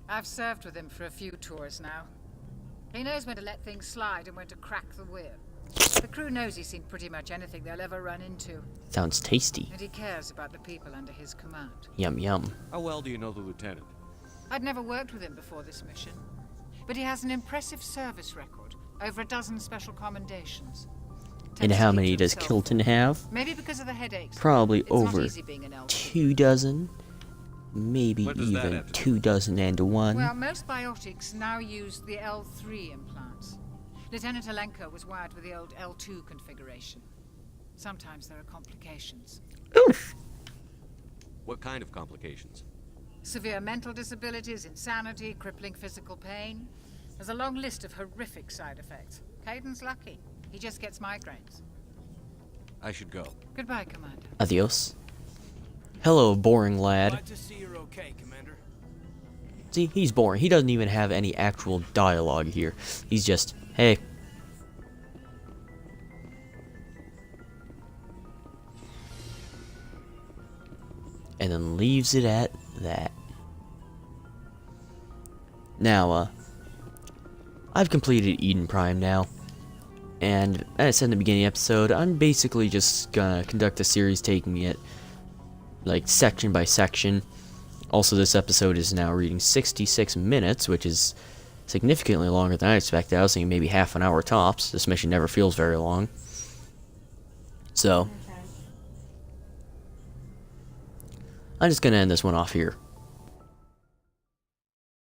I've served with him for a few tours now. He knows when to let things slide and when to crack the whip. The crew knows he's seen pretty much anything they'll ever run into. Sounds tasty. And he cares about the people under his command. Yum yum. How well do you know the lieutenant? I'd never worked with him before this mission, but he has an impressive service record, over a dozen special commendations. And how many does Kilton have? Maybe because of the headaches. Probably It's not over easy being an L2. 2 dozen. Maybe What does that even have to do 2 dozen and 1. Well, most biotics now use the L3 implants. Lieutenant Alenko was wired with the old L2 configuration. Sometimes there are complications. Oof! What kind of complications? Severe mental disabilities, insanity, crippling physical pain. There's a long list of horrific side effects. Caden's lucky. He just gets migraines. I should go. Goodbye, Commander. Adios. Hello, boring lad. Glad to see you're okay, Commander. See, he's boring. He doesn't even have any actual dialogue here. He's just, hey. And then leaves it at that. Now, I've completed Eden Prime now. And as I said in the beginning of the episode, I'm basically just gonna conduct a series taking it like section by section. Also, this episode is now reading 66 minutes, which is significantly longer than I expected. I was thinking maybe half an hour tops. This mission never feels very long. So, I'm just gonna end this one off here.